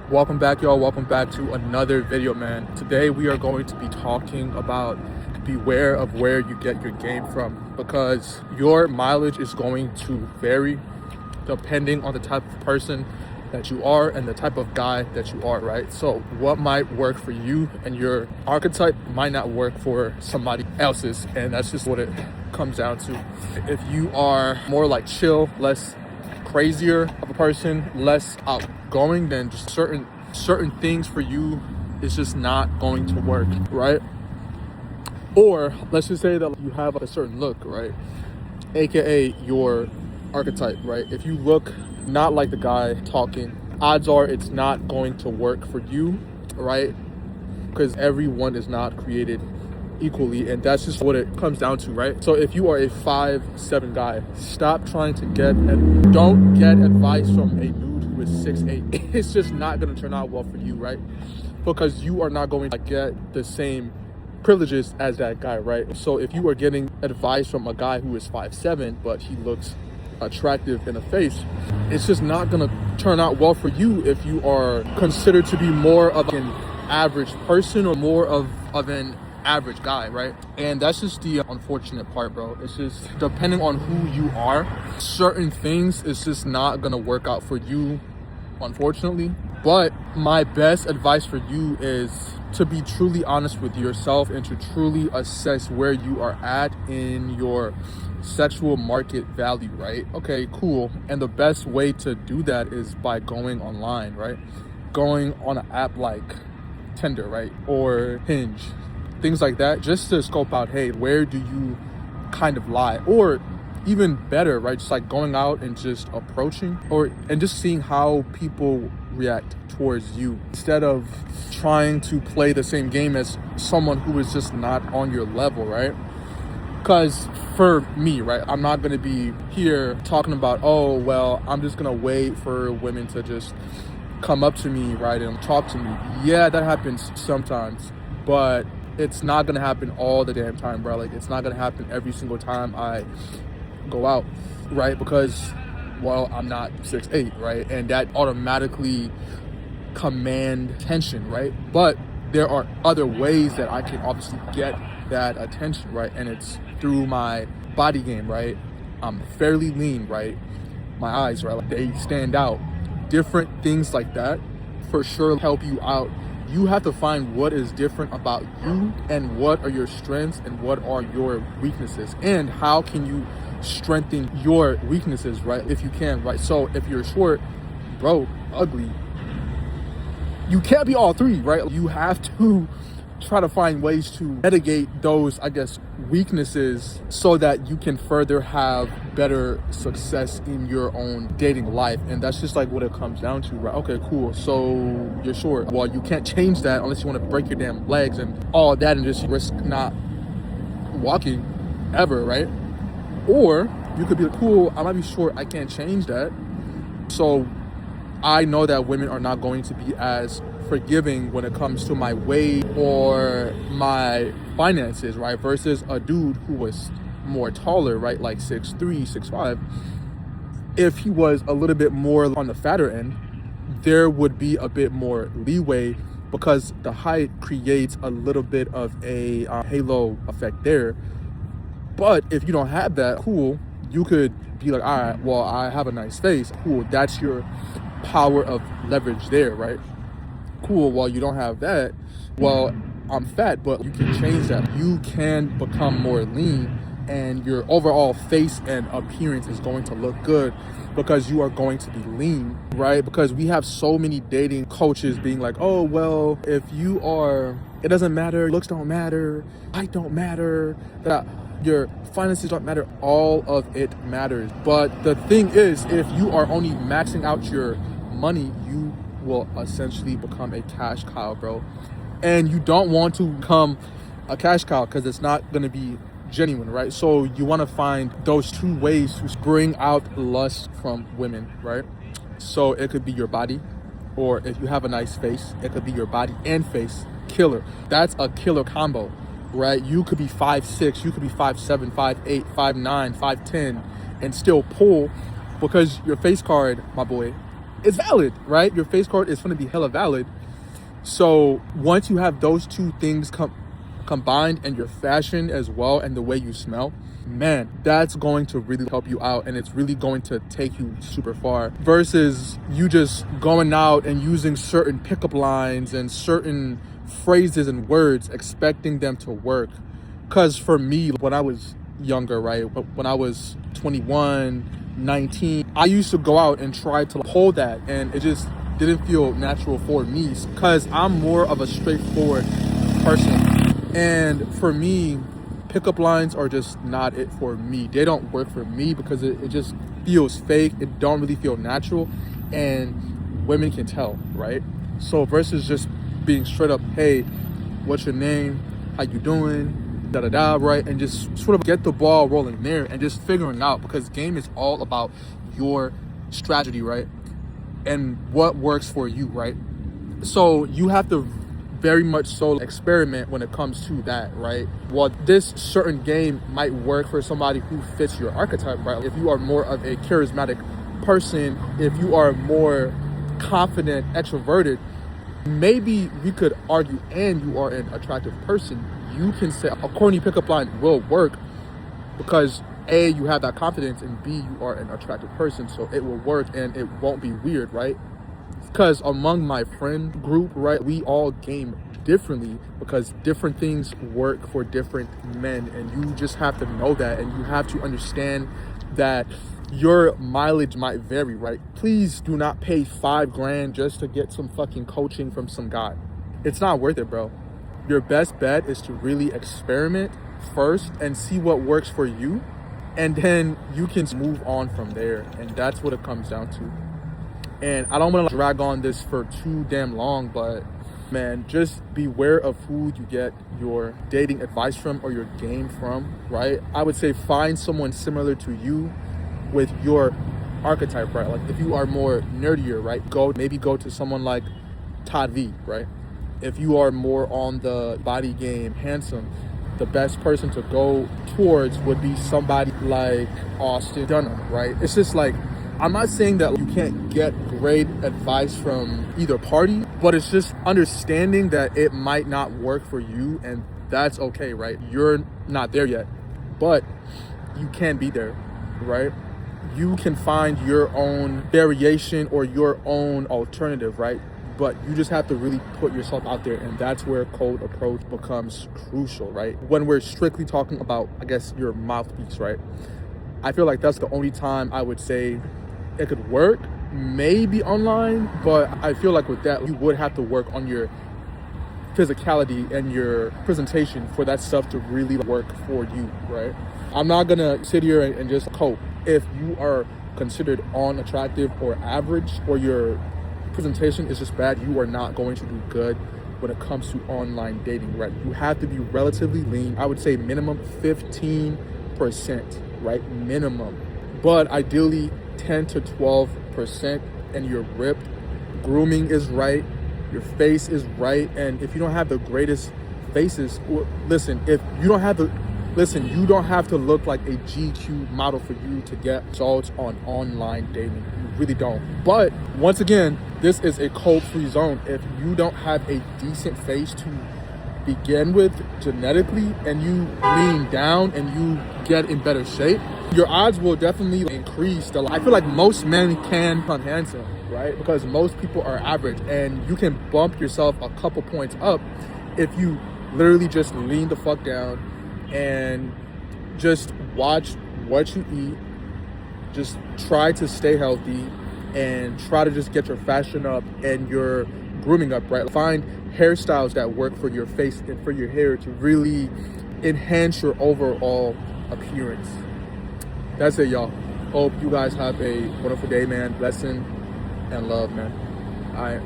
Welcome back, y'all. Welcome back to another video, man. Today we are going to be talking about beware of where you get your game from, because your mileage is going to vary depending on the type of person that you are and the type of guy that you are, right? So what might work for you and your archetype might not work for somebody else's, and that's just what it comes down to. If you are more like chill, less crazier of a person, less outgoing, then just certain things for you is just not going to work, right? Or let's just say that you have a certain look, right? AKA your archetype, right? If you look not like the guy talking, odds are it's not going to work for you, right? Because everyone is not created equally, and that's just what it comes down to, right? So if you are a 5'7" guy, stop trying to don't get advice from a dude who is 6'8". It's just not going to turn out well for you, right? Because you are not going to get the same privileges as that guy, right? So if you are getting advice from a guy who is 5'7", but he looks attractive in the face, it's just not going to turn out well for you if you are considered to be more of an average person or more of an average guy, right? And that's just the unfortunate part, bro. It's just depending on who you are, certain things is just not gonna work out for you, unfortunately. But my best advice for you is to be truly honest with yourself and to truly assess where you are at in your sexual market value, right? Okay, cool. And the best way to do that is by going online, right? Going on an app like Tinder, right? Or Hinge, things like that, just to scope out, hey, where do you kind of lie? Or even better, right, just like going out and just approaching and just seeing how people react towards you, instead of trying to play the same game as someone who is just not on your level, right? Because for me, right, I'm not going to be here talking about, oh, well, I'm just going to wait for women to just come up to me, right, and talk to me. Yeah, that happens sometimes, but it's not gonna happen all the damn time, bro. Like, it's not gonna happen every single time I go out, right? Because, well, I'm not 6'8", right? And that automatically command attention, right? But there are other ways that I can obviously get that attention, right? And it's through my body game, right? I'm fairly lean, right? My eyes, right? Like, they stand out. Different things like that for sure help you out. You have to find what is different about you and what are your strengths and what are your weaknesses, and how can you strengthen your weaknesses, right? If you can, right? So if you're short, broke, ugly, you can't be all three, right? You have to try to find ways to mitigate those, I guess, weaknesses so that you can further have better success in your own dating life. And that's just like what it comes down to, right? Okay, cool. So you're short. Well, you can't change that unless you want to break your damn legs and all that and just risk not walking ever, right? Or you could be like, cool, I might be short, I can't change that. So I know that women are not going to be as forgiving when it comes to my weight or my finances, right? Versus a dude who was more taller, right? Like 6'3", 6'5". If he was a little bit more on the fatter end, there would be a bit more leeway because the height creates a little bit of a halo effect there. But if you don't have that, cool, you could be like, all right, well, I have a nice face. Cool, that's your power of leverage there, right? Cool, well, you don't have that. Well, I'm fat, but you can change that. You can become more lean, and your overall face and appearance is going to look good because you are going to be lean, right? Because we have so many dating coaches being like, oh, well, if you are, it doesn't matter, looks don't matter, height don't matter, that your finances don't matter. All of it matters. But the thing is, if you are only maxing out your money, you will essentially become a cash cow, bro. And you don't want to become a cash cow because it's not going to be genuine, right? So you want to find those two ways to bring out lust from women, right? So it could be your body, or if you have a nice face, it could be your body and face. Killer. That's a killer combo, right? You could be 5'6", you could be 5'7", 5'8", 5'9", 5'10", and still pull because your face card, my boy, it's valid, right? Your face card is going to be hella valid. So once you have those two things combined, and your fashion as well, and the way you smell, man, that's going to really help you out, and it's really going to take you super far, versus you just going out and using certain pickup lines and certain phrases and words expecting them to work. Because for me, when I was younger, right, when I was 21, 19, I used to go out and try to hold that, and it just didn't feel natural for me, because I'm more of a straightforward person. And for me, pickup lines are just not it for me. They don't work for me because it just feels fake. It don't really feel natural, and women can tell, right? So versus just being straight up, hey, what's your name? How you doing? Da da da, right? And just sort of get the ball rolling there and just figuring out, because game is all about your strategy, right? And what works for you, right? So you have to very much so experiment when it comes to that, right? Well, this certain game might work for somebody who fits your archetype, right? If you are more of a charismatic person, if you are more confident, extroverted, maybe we could argue, and you are an attractive person, you can say a corny pickup line will work because A, you have that confidence, and B, you are an attractive person, so it will work and it won't be weird, right? Because among my friend group, right, we all game differently because different things work for different men, and you just have to know that, and you have to understand that your mileage might vary, right? Please do not pay $5,000 just to get some fucking coaching from some guy. It's not worth it, bro. Your best bet is to really experiment first and see what works for you, and then you can move on from there, and that's what it comes down to. And I don't want to drag on this for too damn long, but man, just beware of who you get your dating advice from or your game from, right? I would say find someone similar to you with your archetype, right? Like if you are more nerdier, right? Maybe go to someone like Todd V, right? If you are more on the body game, handsome, the best person to go towards would be somebody like Austin Dunham, right? It's just like, I'm not saying that you can't get great advice from either party, but it's just understanding that it might not work for you, and that's okay, right? You're not there yet, but you can be there, right? You can find your own variation or your own alternative, right? But you just have to really put yourself out there, and that's where cold approach becomes crucial, right? When we're strictly talking about, I guess, your mouthpiece, right? I feel like that's the only time I would say it could work, maybe online, but I feel like with that, you would have to work on your physicality and your presentation for that stuff to really work for you, right? I'm not gonna sit here and just cope. If you are considered unattractive or average, or your presentation is just bad, you are not going to do good when it comes to online dating, right? You have to be relatively lean. I would say minimum 15%, right? Minimum. But ideally 10 to 12%, and you're ripped. Grooming is right. Your face is right. And if you don't have the greatest faces, or listen, you don't have to look like a GQ model for you to get results on online dating. You really don't. But once again, this is a cold-free zone. If you don't have a decent face to begin with genetically, and you lean down and you get in better shape, your odds will definitely increase. I feel like most men can become handsome, right? Because most people are average, and you can bump yourself a couple points up if you literally just lean the fuck down and just watch what you eat, just try to stay healthy, and try to just get your fashion up and your grooming up, right? Find hairstyles that work for your face and for your hair to really enhance your overall appearance. That's it, y'all. Hope you guys have a wonderful day, man. Blessing and love, man. All right.